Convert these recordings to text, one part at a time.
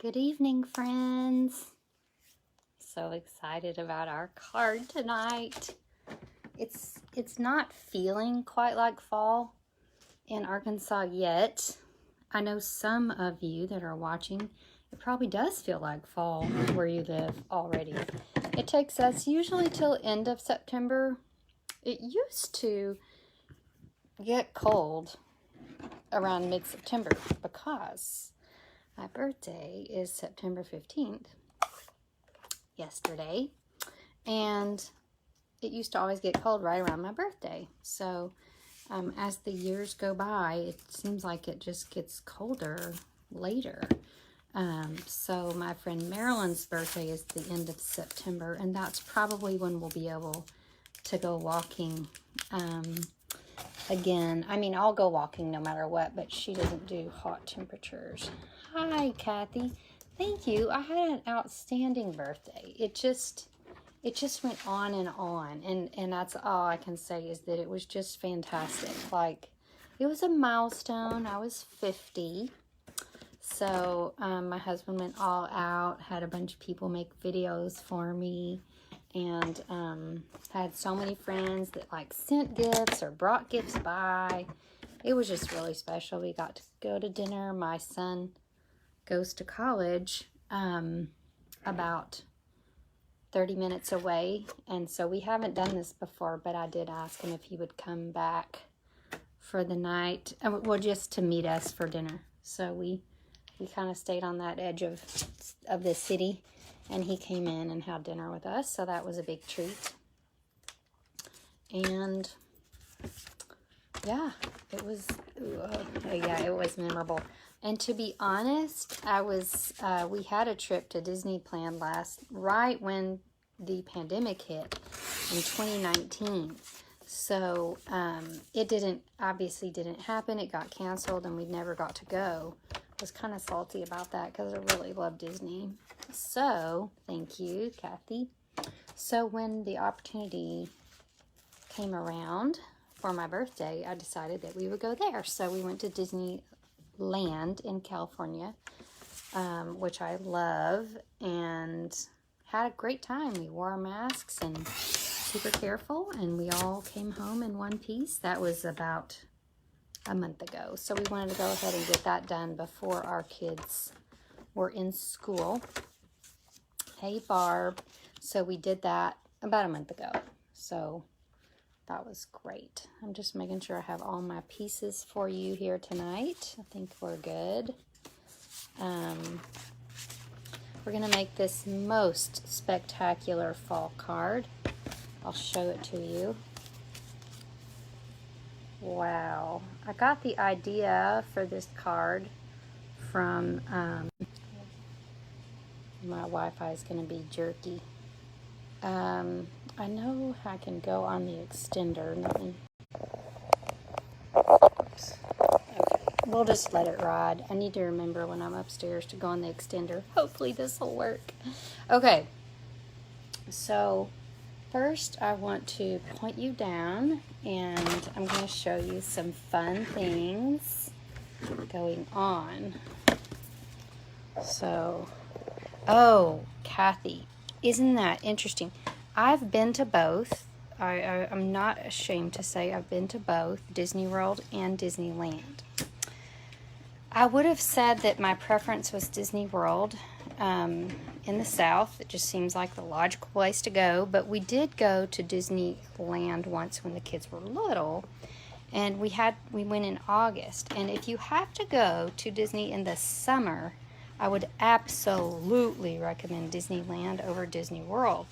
Good evening, friends. So excited about our card tonight. It's not feeling quite like fall in Arkansas yet. I know some of you that are watching, it probably does feel like fall where you live already. It takes us usually till end of September. It used to get cold around mid-September because my birthday is September 15th, yesterday, and it used to always get cold right around my birthday. So as the years go by, it seems like it just gets colder later. So my friend Marilyn's birthday is the end of September, and that's probably when we'll be able to go walking again. I mean, I'll go walking no matter what, but she doesn't do hot temperatures. Hi, Kathy. Thank you. I had an outstanding birthday. It just went on, and that's all I can say is that it was just fantastic. Like, it was a milestone. I was 50. So my husband went all out, had a bunch of people make videos for me, and had so many friends that like sent gifts or brought gifts by. It was just really special. We got to go to dinner. My son goes to college about 30 minutes away, and so we haven't done this before, but I did ask him if he would come back for the night, well, just to meet us for dinner. So we kind of stayed on that edge of the city, and he came in and had dinner with us, so that was a big treat. And yeah, it was memorable. And to be honest, we had a trip to Disney planned right when the pandemic hit in 2019. So it obviously didn't happen. It got canceled and we never got to go. I was kind of salty about that because I really love Disney. So thank you, Kathy. So when the opportunity came around for my birthday, I decided that we would go there. So we went to Disneyland in California, which I love, and had a great time. We wore our masks and super careful, and we all came home in one piece. That was about a month ago. So we wanted to go ahead and get that done before our kids were in school. Hey, Barb. So we did that about a month ago. So that was great. I'm just making sure I have all my pieces for you here tonight. I think we're good. We're going to make this most spectacular fall card. I'll show it to you. Wow. I got the idea for this card from, my Wi-Fi is going to be jerky. I know I can go on the extender. Oops. Okay. We'll just let it ride. I need to remember when I'm upstairs to go on the extender. Hopefully this will work. Okay. So first I want to point you down, and I'm going to show you some fun things going on. So, oh, Kathy, isn't that interesting? I've been to both. I'm not ashamed to say I've been to both Disney World and Disneyland. I would have said that my preference was Disney World in the South. It just seems like the logical place to go. But we did go to Disneyland once when the kids were little, and we went in August. And if you have to go to Disney in the summer, I would absolutely recommend Disneyland over Disney World,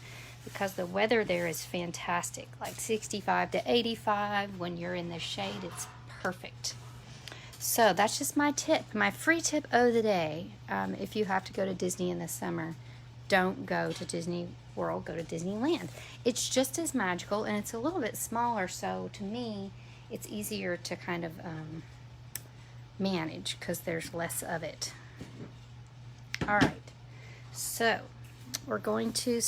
because the weather there is fantastic, like 65 to 85. When you're in the shade, it's perfect. So that's just my tip, my free tip of the day. If you have to go to Disney in the summer, don't go to Disney World, go to Disneyland. It's just as magical, and it's a little bit smaller, so to me, it's easier to kind of manage because there's less of it. All right, so we're going to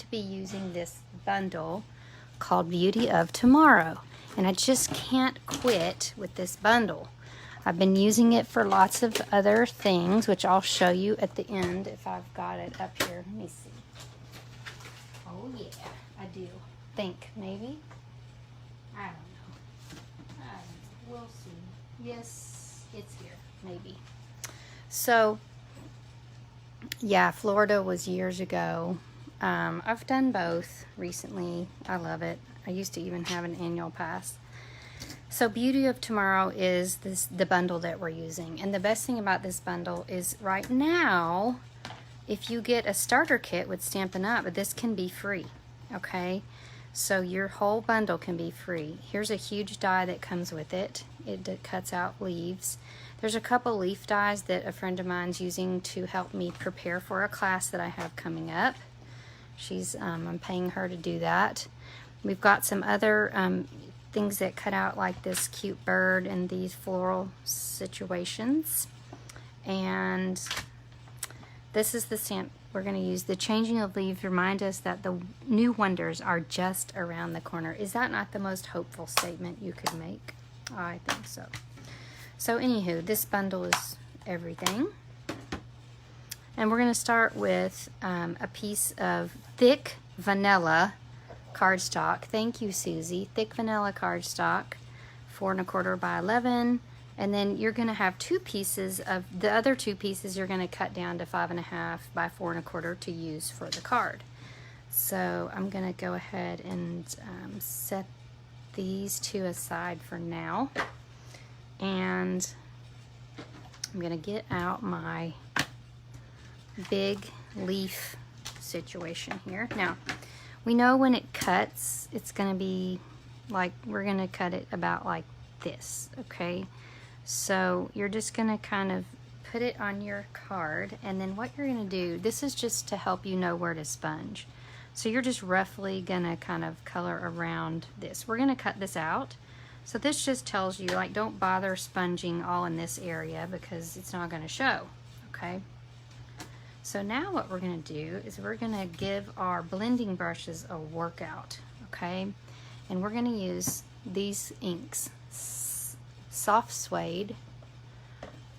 be using this bundle called Beauty of Tomorrow. And I just can't quit with this bundle. I've been using it for lots of other things, which I'll show you at the end if I've got it up here. Let me see. Oh yeah, I do. Think, maybe? I don't know. We'll see. Yes, it's here, maybe. So, yeah, Florida was years ago. I've done both recently. I love it. I used to even have an annual pass. So Beauty of Tomorrow is the bundle that we're using. And the best thing about this bundle is right now, if you get a starter kit with Stampin' Up, this can be free, okay? So your whole bundle can be free. Here's a huge die that comes with it. It cuts out leaves. There's a couple leaf dies that a friend of mine's using to help me prepare for a class that I have coming up. I'm paying her to do that. We've got some other things that cut out like this cute bird and these floral situations. And this is the stamp we're going to use. The changing of leaves remind us that the new wonders are just around the corner. Is that not the most hopeful statement you could make? I think so. So anywho, this bundle is everything. And we're going to start with a piece of thick vanilla cardstock. Thank you, Susie. Thick vanilla cardstock, 4 1/4 by 11. And then you're going to have two pieces of the other two pieces. You're going to cut down to 5 1/2 by 4 1/4 to use for the card. So I'm going to go ahead and set these two aside for now. And I'm going to get out my big leaf situation here. Now, we know when it cuts, it's going to be like, we're going to cut it about like this, okay? So you're just going to kind of put it on your card, and then what you're going to do, this is just to help you know where to sponge. So you're just roughly going to kind of color around this. We're going to cut this out. So this just tells you, like, don't bother sponging all in this area because it's not going to show, okay? So now what we're going to do is we're going to give our blending brushes a workout, okay? And we're going to use these inks, Soft Suede.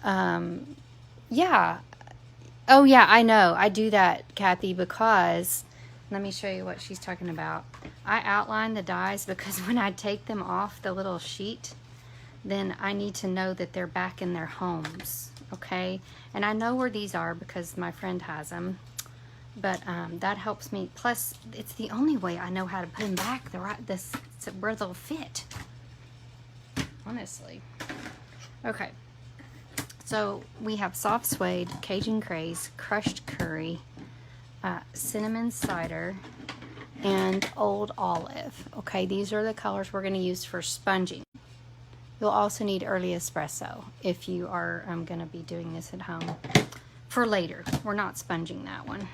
Yeah. Oh yeah, I know. I do that, Kathy, because let me show you what she's talking about. I outline the dies because when I take them off the little sheet, then I need to know that they're back in their homes, okay? And I know where these are because my friend has them, but that helps me. Plus, it's the only way I know how to put them back where they'll fit, honestly. Okay, so we have Soft Suede, Cajun Craze, Crushed Curry, Cinnamon Cider, and Old Olive. Okay, these are the colors we're going to use for sponging. You'll also need Early Espresso if you are going to be doing this at home for later. We're not sponging that one.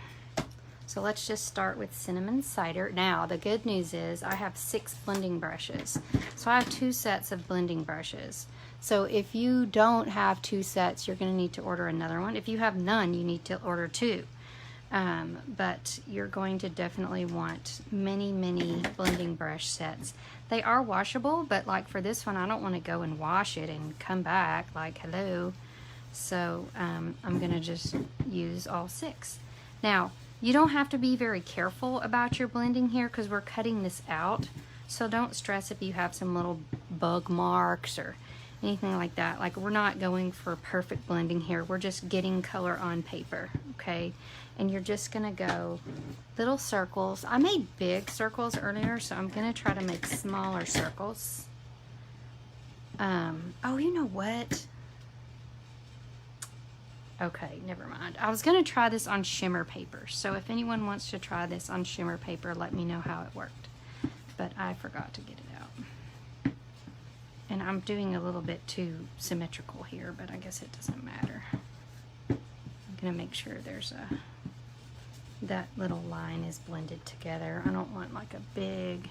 So let's just start with Cinnamon Cider. Now, the good news is I have 6 blending brushes. So I have 2 sets of blending brushes. So if you don't have 2 sets, you're going to need to order another one. If you have none, you need to order 2. But you're going to definitely want many, many blending brush sets. They are washable, but like for this one, I don't want to go and wash it and come back like, hello. So I'm going to just use all 6. Now, you don't have to be very careful about your blending here because we're cutting this out. So don't stress if you have some little bug marks or anything like that. Like, we're not going for perfect blending here. We're just getting color on paper, okay? And you're just gonna go little circles. I made big circles earlier, so I'm gonna try to make smaller circles. Oh, you know what? Okay, never mind. I was gonna try this on shimmer paper. So if anyone wants to try this on shimmer paper, let me know how it worked. But I forgot to get it out. And I'm doing a little bit too symmetrical here, but I guess it doesn't matter. I'm gonna make sure that little line is blended together. I don't want like a big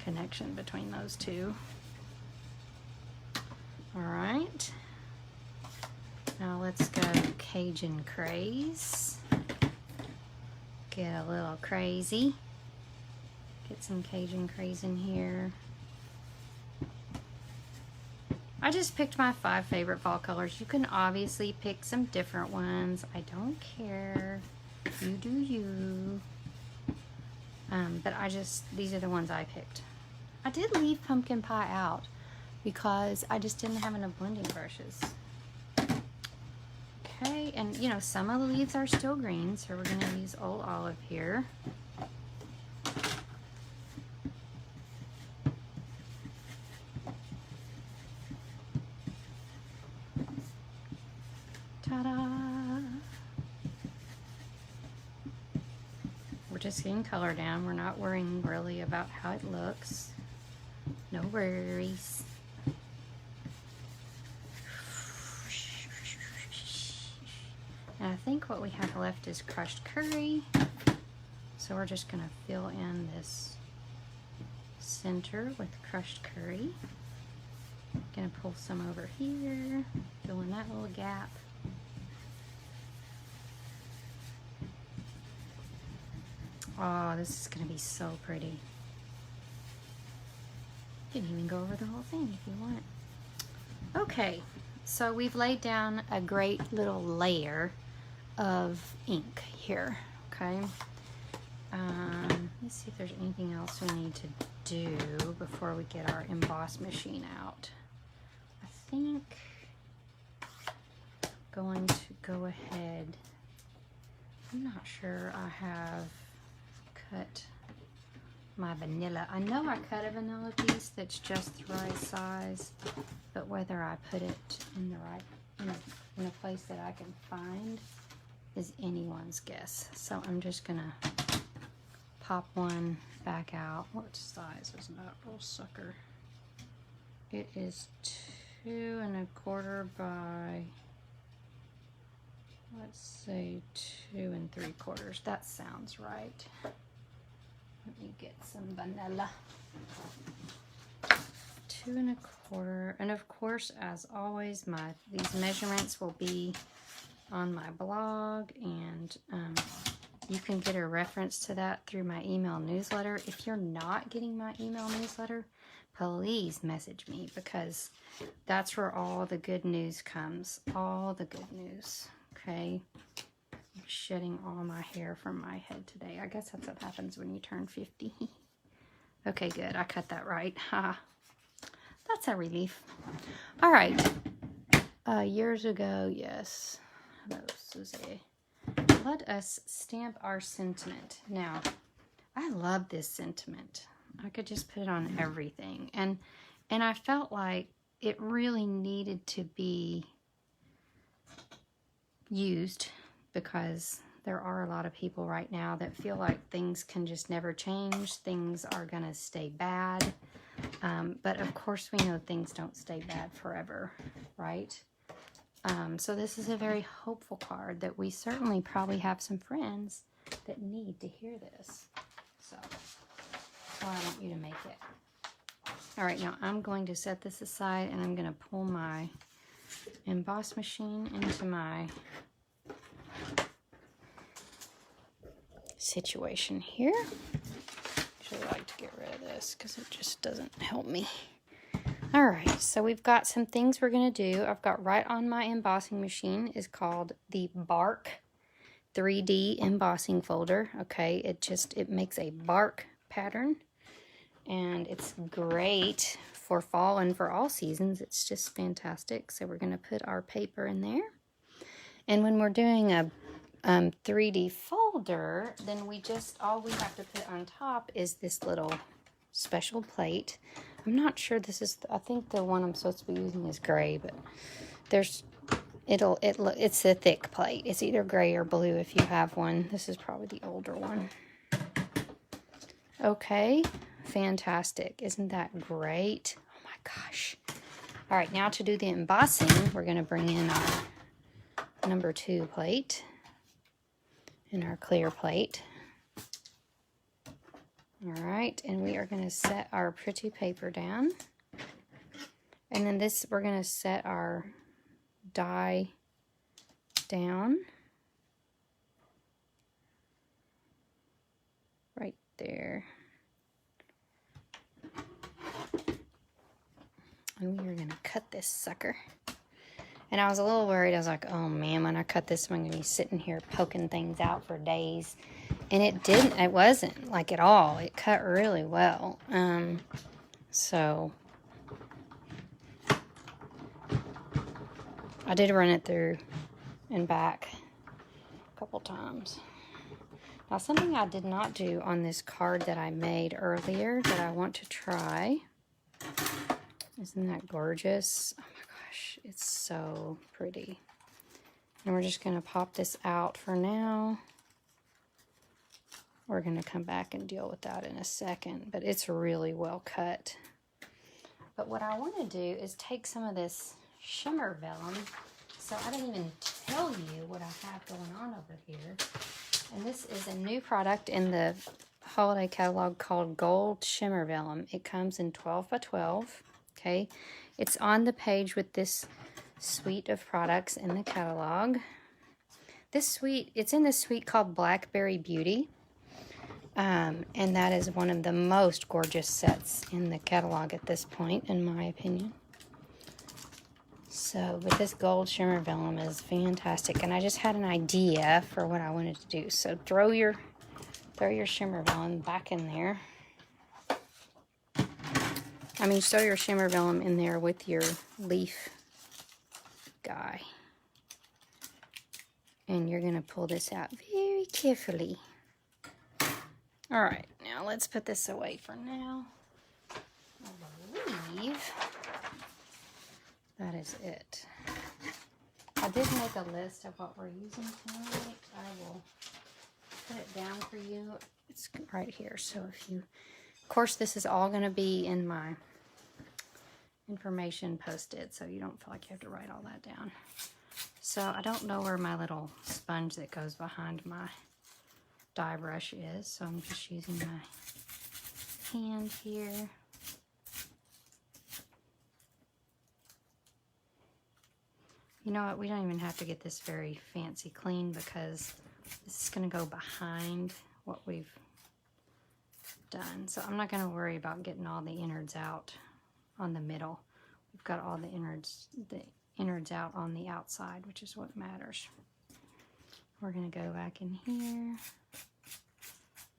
connection between those two. All right. Now let's go Cajun Craze. Get a little crazy. Get some Cajun Craze in here. I just picked my 5 favorite fall colors. You can obviously pick some different ones. I don't care. You do you. But these are the ones I picked. I did leave pumpkin pie out because I just didn't have enough blending brushes. Okay, and you know, some of the leaves are still green, so we're gonna use Old Olive here. Ta-da! We're just getting color down. We're not worrying really about how it looks. No worries. And I think what we have left is crushed curry. So we're just gonna fill in this center with crushed curry. Gonna pull some over here, fill in that little gap. Oh, this is gonna be so pretty. You can even go over the whole thing if you want. Okay, so we've laid down a great little layer of ink here, okay? Let's see if there's anything else we need to do before we get our emboss machine out. I think going to go ahead, I'm not sure I have cut my vanilla. I know I cut a vanilla piece that's just the right size, but whether I put it in the right, in a place that I can find is anyone's guess. So I'm just gonna pop one back out. What size is that little sucker? It is 2 1/4 by, let's say 2 3/4. That sounds right. Let me get some vanilla. 2 1/4, and of course, as always, these measurements will be on my blog, and you can get a reference to that through my email newsletter. If you're not getting my email newsletter, please message me, because that's where all the good news comes. All the good news, okay? I'm shedding all my hair from my head today. I guess that's what happens when you turn 50. Okay, good. I cut that right. That's a relief. All right. Years ago, yes. Let us stamp our sentiment. Now, I love this sentiment. I could just put it on everything. And I felt like it really needed to be used, because there are a lot of people right now that feel like things can just never change. Things are going to stay bad. But of course we know things don't stay bad forever, right? So this is a very hopeful card that we certainly probably have some friends that need to hear this. So that's why I want you to make it. All right, now I'm going to set this aside, and I'm going to pull my emboss machine into my situation here. Usually like to get rid of this because it just doesn't help me. All right, so we've got some things we're going to do. I've got right on my embossing machine is called the Bark 3D embossing folder. Okay, it makes a bark pattern, and it's great for fall and for all seasons. It's just fantastic. So we're going to put our paper in there. And when we're doing a 3D folder, then all we have to put on top is this little special plate. I'm not sure this is, I think the one I'm supposed to be using is gray, but it's a thick plate. It's either gray or blue if you have one. This is probably the older one. Okay, fantastic. Isn't that great? Oh my gosh. All right, now to do the embossing, we're going to bring in our number 2 plate and our clear plate. All right, and we are going to set our pretty paper down. And then we're going to set our die down right there. And we are going to cut this sucker. And I was a little worried. I was like, oh man, when I cut this, I'm going to be sitting here poking things out for days. And it wasn't like at all. It cut really well. So I did run it through and back a couple times. Now, something I did not do on this card that I made earlier that I want to try. Isn't that gorgeous? Oh my gosh, it's so pretty. And we're just going to pop this out for now. We're going to come back and deal with that in a second, but it's really well cut. But what I want to do is take some of this shimmer vellum. So I didn't even tell you what I have going on over here. And this is a new product in the holiday catalog called Gold Shimmer Vellum. It comes in 12 by 12, okay? It's on the page with this suite of products in the catalog. This suite, it's in the suite called Blackberry Beauty. And that is one of the most gorgeous sets in the catalog at this point, in my opinion. So, but this gold shimmer vellum is fantastic, and I just had an idea for what I wanted to do. So throw your shimmer vellum back in there. I mean, throw your shimmer vellum in there with your leaf guy. And you're going to pull this out very carefully. All right, now let's put this away for now. I believe that is it. I did make a list of what we're using tonight. I will put it down for you. It's right here. So if you, of course, this is all going to be in my information posted, so you don't feel like you have to write all that down. So I don't know where my little sponge that goes behind my dye brush is, so I'm just using my hand here. You know what, we don't even have to get this very fancy clean because this is going to go behind what we've done. So I'm not going to worry about getting all the innards out on the middle. We've got all the innards out on the outside, which is what matters. We're going to go back in here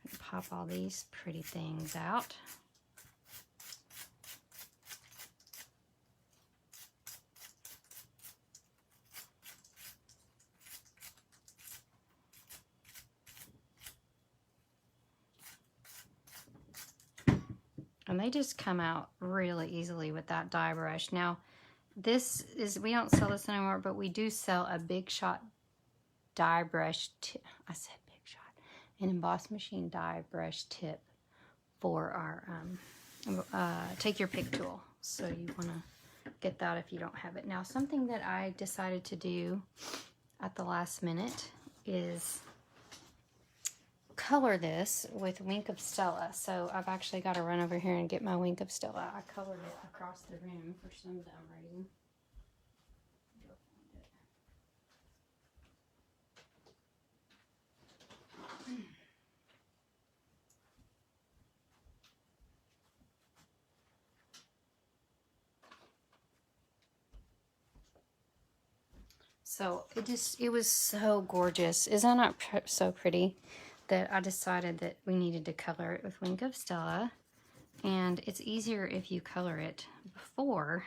and pop all these pretty things out. And they just come out really easily with that dye brush. Now, this is, we don't sell this anymore, but we do sell a Big Shot dye brush tip. I said Big Shot. An emboss machine dye brush tip for our take your pick tool. So you want to get that if you don't have it. Now, something that I decided to do at the last minute is color this with Wink of Stella. So I've actually got to run over here and get my Wink of Stella. I colored it across the room for some dumb reason. So it was so gorgeous. Isn't that so pretty? That I decided that we needed to color it with Wink of Stella. And it's easier if you color it before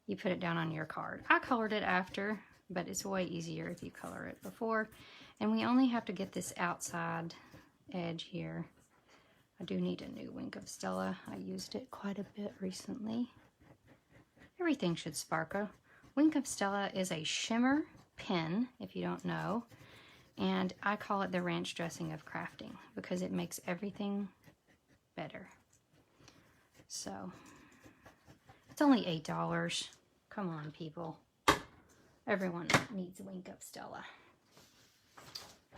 you put it down on your card. I colored it after, but it's way easier if you color it before. And we only have to get this outside edge here. I do need a new Wink of Stella. I used it quite a bit recently. Everything should sparkle. Wink of Stella is a shimmer pen, if you don't know. And I call it the ranch dressing of crafting because it makes everything better. So, it's only $8. Come on, people. Everyone needs a Wink of Stella.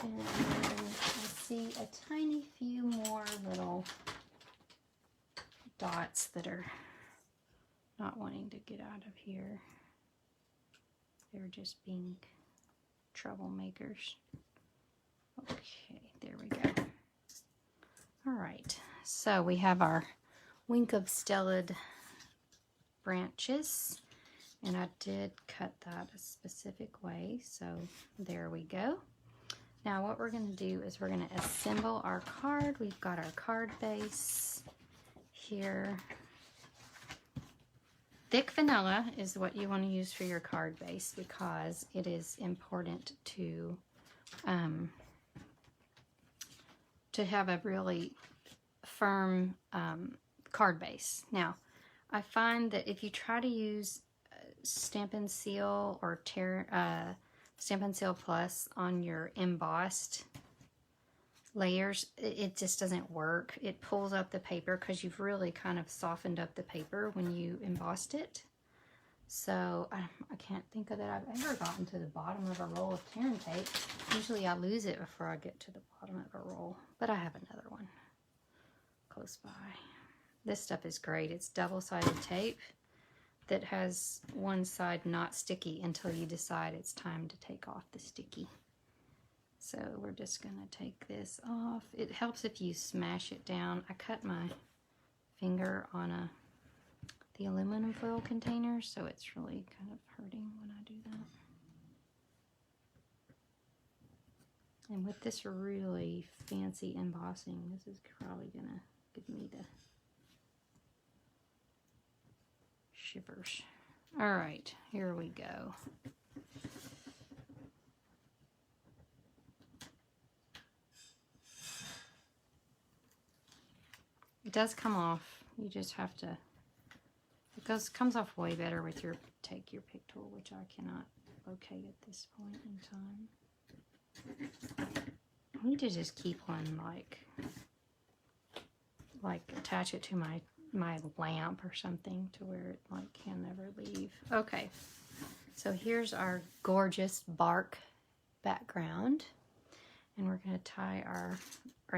And I see a tiny few more little dots that are not wanting to get out of here. They're just being troublemakers. Okay, there we go. All right, so we have our Wink of Stella branches. And I did cut that a specific way, so there we go. Now what we're going to do is we're going to assemble our card. We've got our card base here. Thick vanilla is what you want to use for your card base because it is important to have a really firm card base. Now, I find that if you try to use Stampin' Seal or Stampin' Seal Plus on your embossed layers, it just doesn't work. It pulls up the paper because you've really kind of softened up the paper when you embossed it. So I can't think of that I've ever gotten to the bottom of a roll of Tearin' tape. Usually I lose it before I get to the bottom of a roll, but I have another one close by. This stuff is great. It's double-sided tape that has one side not sticky until you decide it's time to take off the sticky. So we're just gonna take this off. It helps if you smash it down. I cut my finger on the aluminum foil container, so it's really kind of hurting when I do that. And with this really fancy embossing, this is probably gonna give me the shivers. All right, here we go. It does come off. You just have to. It comes off way better with your pick tool, which I cannot locate at this point in time. I need to just keep one like attach it to my lamp or something to where it like can never leave. Okay, so here's our gorgeous bark background, and we're going to tie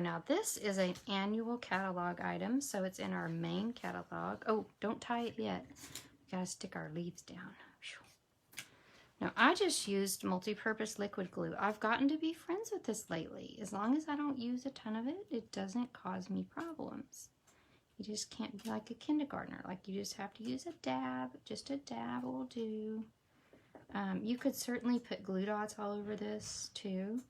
now this is an annual catalog item, so it's in our main catalog. Oh, don't tie it yet. We gotta stick our leaves down. Now I just used multi-purpose liquid glue. I've gotten to be friends with this lately. As long as I don't use a ton of it, it doesn't cause me problems. You just can't be like a kindergartner. Like, you just have to use a dab. Just a dab will do. You could certainly put glue dots all over this too.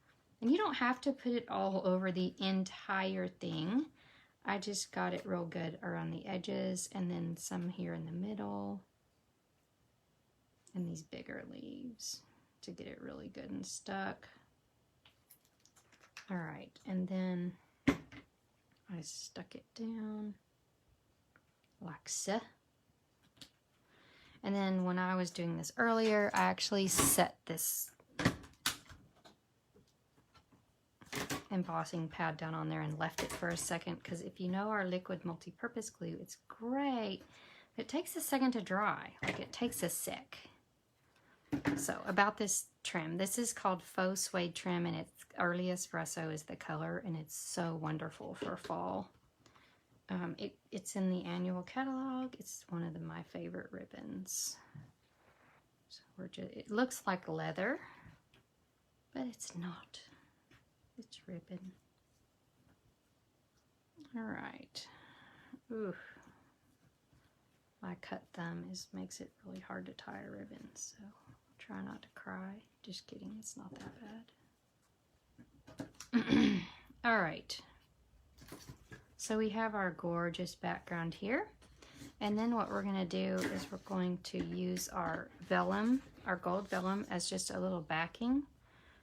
And you don't have to put it all over the entire thing. I just got it real good around the edges and then some here in the middle. And these bigger leaves to get it really good and stuck. All right, and then I stuck it down like so. And then when I was doing this earlier, I actually set this embossing pad down on there and left it for a second, because if you know our liquid multi-purpose glue, it's great. It takes a second to dry, like it takes a sec. So about this trim, this is called faux suede trim, and its early espresso is the color, and it's so wonderful for fall. It's in the annual catalog. It's one of my favorite ribbons. So it looks like leather, but it's not. It's ribbon. All right. Ooh. My cut thumb makes it really hard to tie a ribbon, so try not to cry. Just kidding, it's not that bad. All right. So we have our gorgeous background here. And then what we're gonna do is we're going to use our vellum, our gold vellum, as just a little backing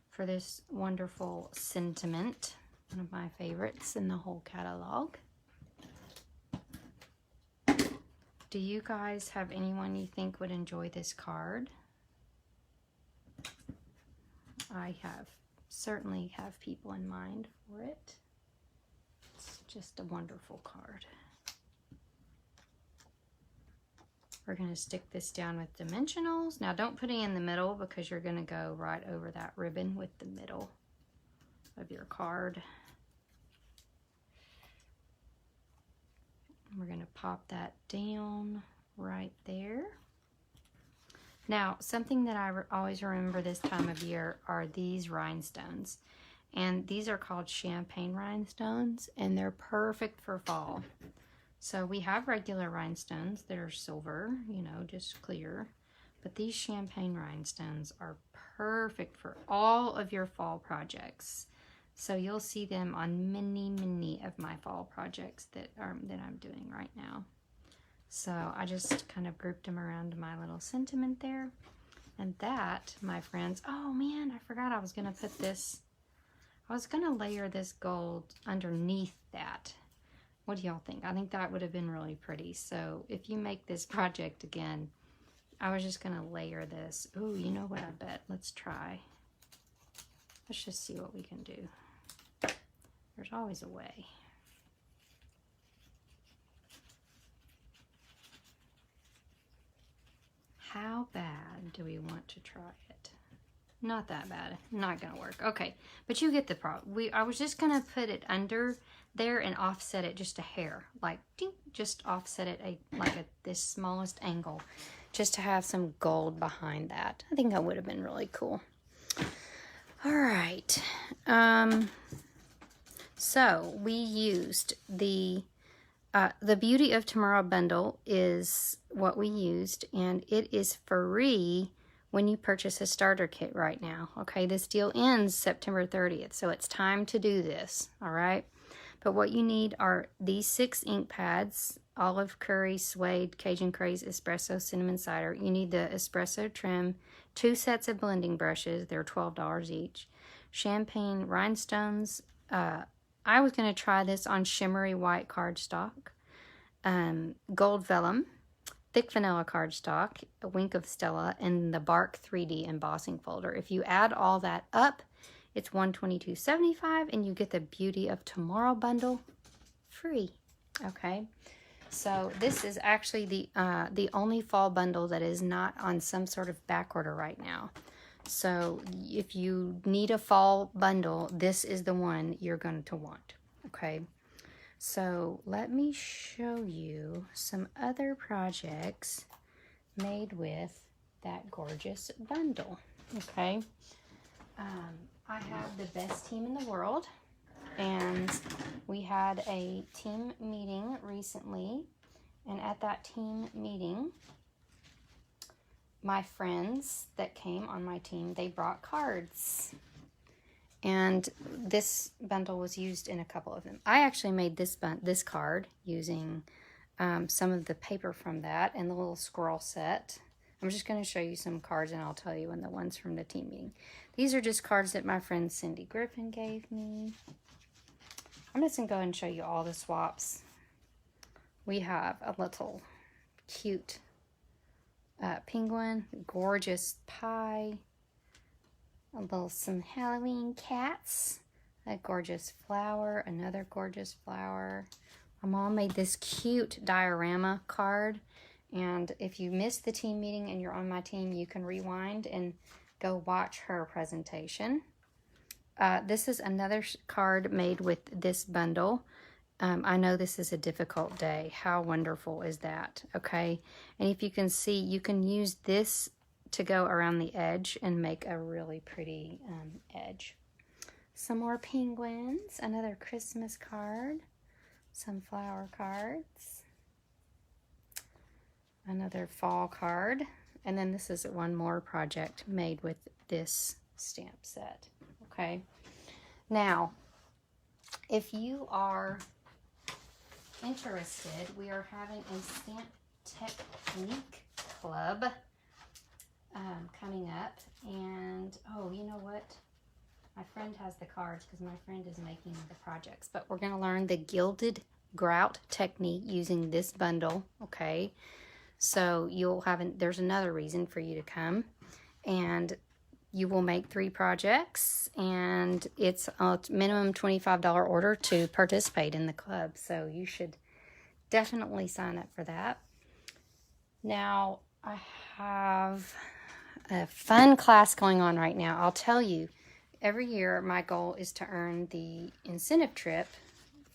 for this wonderful sentiment, one of my favorites in the whole catalog. Do you guys have anyone you think would enjoy this card? I certainly have people in mind for it. It's just a wonderful card. We're going to stick this down with dimensionals. Now don't put it in the middle because you're going to go right over that ribbon with the middle of your card. And we're going to pop that down right there. Now, something that I always remember this time of year are these rhinestones. And these are called champagne rhinestones, and they're perfect for fall. So we have regular rhinestones that are silver, you know, just clear. But these champagne rhinestones are perfect for all of your fall projects. So you'll see them on many of my fall projects that I'm doing right now. So I just kind of grouped them around my little sentiment there. And that, my friends, oh man, I forgot I was going to put this, I was going to layer this gold underneath that. What do y'all think? I think that would have been really pretty. So if you make this project again, I was just going to layer this. Oh, you know what I bet? Let's try. Let's just see what we can do. There's always a way. How bad do we want to try it? Not that bad. Not gonna work. Okay, but you get the problem. I was just gonna put it under there and offset it just a hair, like ding, just offset it this smallest angle, just to have some gold behind that. I think that would have been really cool. All right. So we used the Beauty of Tomorrow bundle is what we used, and it is free when you purchase a starter kit right now. Okay, this deal ends September 30th, so it's time to do this, all right? But what you need are these 6 ink pads, Olive Curry, Suede, Cajun Craze, Espresso, Cinnamon Cider. You need the espresso trim, 2 sets of blending brushes. They're $12 each. Champagne rhinestones. I was going to try this on shimmery white cardstock, gold vellum, thick vanilla cardstock, a wink of Stella, and the Bark 3D embossing folder. If you add all that up, it's $122.75, and you get the Beauty of Tomorrow bundle free. Okay, so this is actually the only fall bundle that is not on some sort of back order right now. So if you need a fall bundle, this is the one you're going to want, okay? So let me show you some other projects made with that gorgeous bundle, okay? I have the best team in the world, and we had a team meeting recently, and at that team meeting, my friends that came on my team, they brought cards. And this bundle was used in a couple of them. I actually made this card using some of the paper from that and the little squirrel set. I'm just going to show you some cards, and I'll tell you when the ones from the team meeting. These are just cards that my friend Cindy Griffin gave me. I'm just going to go ahead and show you all the swaps. We have a little cute penguin, gorgeous pie, some Halloween cats, a gorgeous flower, another gorgeous flower. My mom made this cute diorama card, and if you missed the team meeting and you're on my team, you can rewind and go watch her presentation. This is another card made with this bundle. I know this is a difficult day. How wonderful is that? Okay. And if you can see, you can use this to go around the edge and make a really pretty edge. Some more penguins, another Christmas card, some flower cards, another fall card, and then this is one more project made with this stamp set. Okay. Now, if you are interested, we are having a stamp technique club coming up, and oh, you know what, my friend has the cards because my friend is making the projects, but we're going to learn the gilded grout technique using this bundle. Okay, so you'll have there's another reason for you to come, and you will make 3 projects, and it's a minimum $25 order to participate in the club. So you should definitely sign up for that. Now, I have a fun class going on right now. I'll tell you, every year my goal is to earn the incentive trip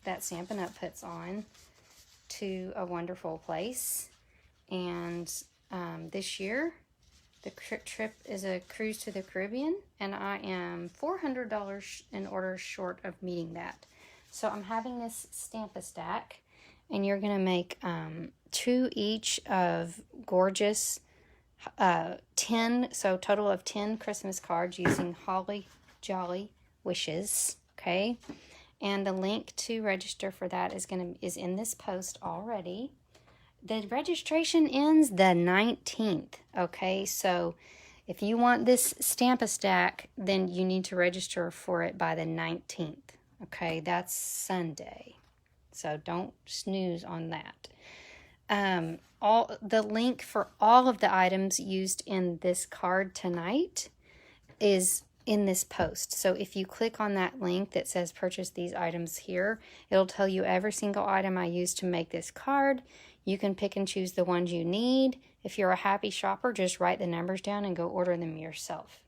that Stampin' Up! Puts on to a wonderful place. And this year, the trip is a cruise to the Caribbean, and I am $400 in order short of meeting that. So I'm having this Stamp-A-Stack, and you're going to make 2 each of gorgeous 10, so total of 10 Christmas cards using Holly Jolly Wishes, okay? And the link to register for that is in this post already. The registration ends the 19th, okay? So if you want this Stamp-A-Stack, then you need to register for it by the 19th, okay? That's Sunday. So don't snooze on that. The link for all of the items used in this card tonight is in this post. So if you click on that link that says purchase these items here, it'll tell you every single item I used to make this card. You can pick and choose the ones you need. If you're a happy shopper, just write the numbers down and go order them yourself.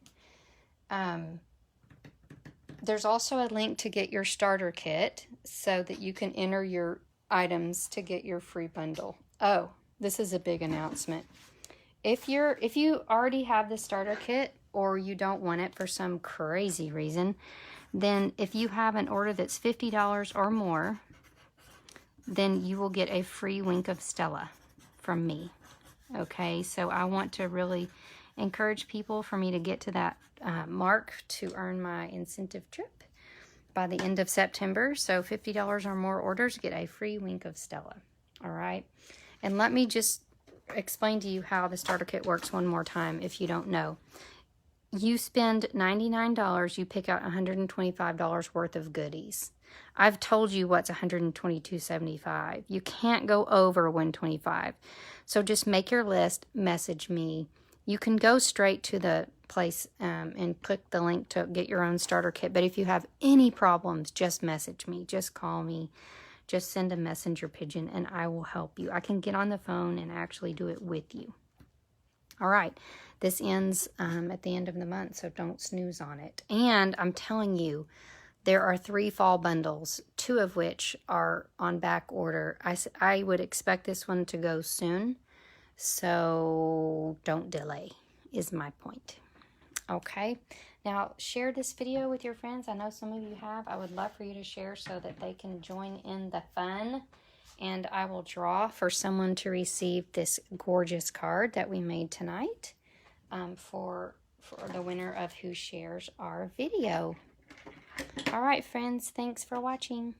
There's also a link to get your starter kit so that you can enter your items to get your free bundle. Oh, this is a big announcement. If you already have the starter kit or you don't want it for some crazy reason, then if you have an order that's $50 or more, then you will get a free wink of Stella from me. Okay, so I want to really encourage people for me to get to that mark to earn my incentive trip by the end of September. So $50 or more orders get a free wink of Stella. All right, and let me just explain to you how the starter kit works one more time if you don't know. You spend $99, you pick out $125 worth of goodies. I've told you what's $122.75. You can't go over $125. So just make your list, message me. You can go straight to the place and click the link to get your own starter kit. But if you have any problems, just message me. Just call me. Just send a messenger pigeon and I will help you. I can get on the phone and actually do it with you. All right. This ends at the end of the month, so don't snooze on it. And I'm telling you, there are 3 fall bundles, 2 of which are on back order. I would expect this one to go soon, so don't delay, is my point. Okay, now share this video with your friends. I know some of you have. I would love for you to share so that they can join in the fun. And I will draw for someone to receive this gorgeous card that we made tonight for the winner of who shares our video. All right, friends, thanks for watching.